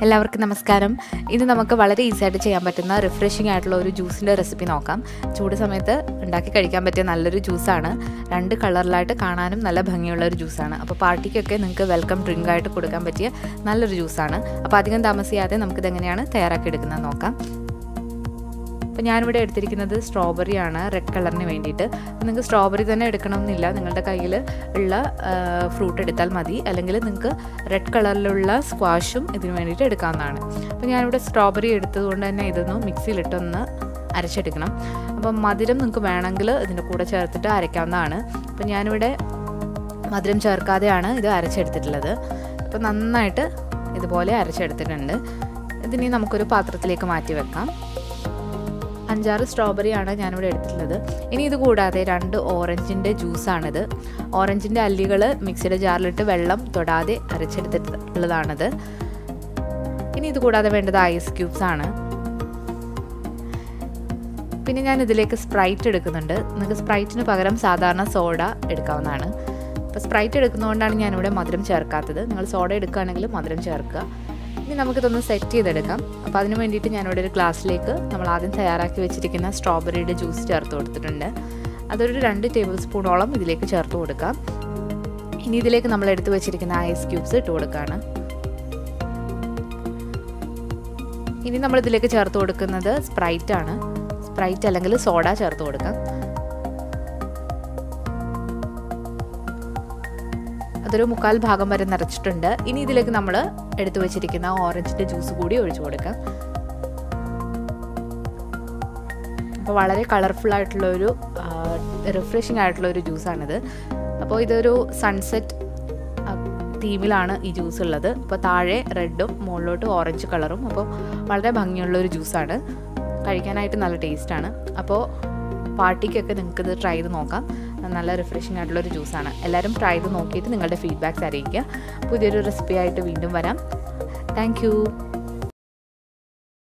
എല്ലാവർക്കും നമസ്കാരം. ഇന്ന് നമുക്ക് വളരെ ഈസി ആയിട്ട് ചെയ്യാൻ പറ്റുന്ന റിഫ്രഷിംഗ് ആയിട്ടുള്ള ഒരു ജ്യൂസിൻ്റെ റെസിപ്പി നോക്കാം. ചൂട് സമയത്ത് ഉണ്ടാക്കി കഴിക്കാൻ പറ്റിയ നല്ലൊരു ജ്യൂസാണ്. 2 കളറിലായിട്ട് കാണാനും നല്ല ഭംഗിയുള്ള ഒരു ജ്യൂസാണ്. അപ്പോൾ പാർട്ടിക്കൊക്കെ നിങ്ങൾക്ക് വെൽക്കം ഡ്രിങ്ക് ആയിട്ട് കൊടുക്കാൻ പറ്റിയ നല്ലൊരു ജ്യൂസാണ്. അപ്പോൾ അധികം താമസിയാതെ നമുക്കിതെങ്ങനെയാണ് തയ്യാറാക്കി എടുക്കുന്നത് നോക്കാം. അപ്പോൾ ഞാനിവിടെ എടുത്തിരിക്കുന്നത് സ്ട്രോബെറിയാണ്, റെഡ് കളറിന് വേണ്ടിയിട്ട്. അപ്പോൾ നിങ്ങൾക്ക് സ്ട്രോബെറി തന്നെ എടുക്കണമെന്നില്ല, നിങ്ങളുടെ കയ്യിൽ ഉള്ള ഫ്രൂട്ട് എടുത്താൽ മതി. അല്ലെങ്കിൽ നിങ്ങൾക്ക് റെഡ് കളറിലുള്ള സ്ക്വാഷും ഇതിന് വേണ്ടിയിട്ട് എടുക്കാവുന്നതാണ്. അപ്പോൾ ഞാനിവിടെ സ്ട്രോബെറി എടുത്തതുകൊണ്ട് തന്നെ ഇതൊന്ന് മിക്സിയിലിട്ടൊന്ന് അരച്ചെടുക്കണം. അപ്പം മധുരം നിങ്ങൾക്ക് വേണമെങ്കിൽ ഇതിൻ്റെ കൂടെ ചേർത്തിട്ട് അരയ്ക്കാവുന്നതാണ്. അപ്പോൾ ഞാനിവിടെ മധുരം ചേർക്കാതെയാണ് ഇത് അരച്ചെടുത്തിട്ടുള്ളത്. അപ്പോൾ നന്നായിട്ട് ഇതുപോലെ അരച്ചെടുത്തിട്ടുണ്ട്. ഇതിനി നമുക്കൊരു പാത്രത്തിലേക്ക് മാറ്റി വെക്കാം. 5-6 സ്ട്രോബെറിയാണ് ഞാനിവിടെ എടുത്തിട്ടുള്ളത്. ഇനി ഇത് കൂടാതെ 2 ഓറഞ്ചിൻ്റെ ജ്യൂസാണിത്. ഓറഞ്ചിൻ്റെ അല്ലികൾ മിക്സിയുടെ ജാറിലിട്ട് വെള്ളം തൊടാതെ അരച്ചെടുത്തിട്ടുള്ളതാണിത്. ഇനി ഇത് കൂടാതെ വേണ്ടത് ഐസ് ക്യൂബ്സ് ആണ്. പിന്നെ ഞാൻ ഇതിലേക്ക് സ്പ്രൈറ്റ് എടുക്കുന്നുണ്ട്. നിങ്ങൾക്ക് സ്പ്രൈറ്റിന് പകരം സാധാരണ സോഡ എടുക്കാവുന്നതാണ്. അപ്പോൾ സ്പ്രൈറ്റ് എടുക്കുന്നതുകൊണ്ടാണ് ഞാനിവിടെ മധുരം ചേർക്കാത്തത്. നിങ്ങൾ സോഡ എടുക്കുകയാണെങ്കിൽ മധുരം ചേർക്കുക. ഇനി നമുക്കിതൊന്ന് സെറ്റ് ചെയ്തെടുക്കാം. അപ്പോൾ അതിന് വേണ്ടിയിട്ട് ഞാനിവിടെ ഒരു ഗ്ലാസ്സിലേക്ക് നമ്മൾ ആദ്യം തയ്യാറാക്കി വെച്ചിരിക്കുന്ന സ്ട്രോബെറിയുടെ ജ്യൂസ് ചേർത്ത് കൊടുത്തിട്ടുണ്ട്. അതൊരു 2 ടേബിൾ സ്പൂണോളം ഇതിലേക്ക് ചേർത്ത് കൊടുക്കാം. ഇനി ഇതിലേക്ക് നമ്മൾ എടുത്ത് വെച്ചിരിക്കുന്ന ഐസ് ക്യൂബ്സ് ഇട്ട് കൊടുക്കുകയാണ്. ഇനി നമ്മൾ ഇതിലേക്ക് ചേർത്ത് കൊടുക്കുന്നത് സ്പ്രൈറ്റ് ആണ്. സ്പ്രൈറ്റ് അല്ലെങ്കിൽ സോഡ ചേർത്ത് കൊടുക്കാം. അതൊരു 1/4 ഭാഗം വരെ നിറച്ചിട്ടുണ്ട്. ഇനി ഇതിലേക്ക് നമ്മൾ എടുത്തു വെച്ചിരിക്കുന്ന ഓറഞ്ചിൻ്റെ ജ്യൂസ് കൂടി ഒഴിച്ചു കൊടുക്കാം. അപ്പോൾ വളരെ കളർഫുൾ ആയിട്ടുള്ളൊരു റിഫ്രഷിംഗ് ആയിട്ടുള്ളൊരു ജ്യൂസാണിത്. അപ്പോൾ ഇതൊരു സൺസെറ്റ് തീമിലാണ് ഈ ജ്യൂസ് ഉള്ളത്. അപ്പോൾ താഴെ റെഡും മുകളിലോട്ട് ഓറഞ്ച് കളറും. അപ്പോൾ വളരെ ഭംഗിയുള്ളൊരു ജ്യൂസാണ്. കഴിക്കാനായിട്ട് നല്ല ടേസ്റ്റാണ്. അപ്പോൾ പാർട്ടിക്കൊക്കെ നിങ്ങൾക്കിത് ട്രൈ ചെയ്ത് നോക്കാം. നല്ല റിഫ്രഷിംഗ് ആയിട്ടുള്ളൊരു ജ്യൂസാണ്. എല്ലാവരും ട്രൈ ചെയ്ത് നോക്കിയിട്ട് നിങ്ങളുടെ ഫീഡ്ബാക്ക്സ് അറിയിക്കുക. പുതിയൊരു റെസിപ്പി ആയിട്ട് വീണ്ടും വരാം. Thank you.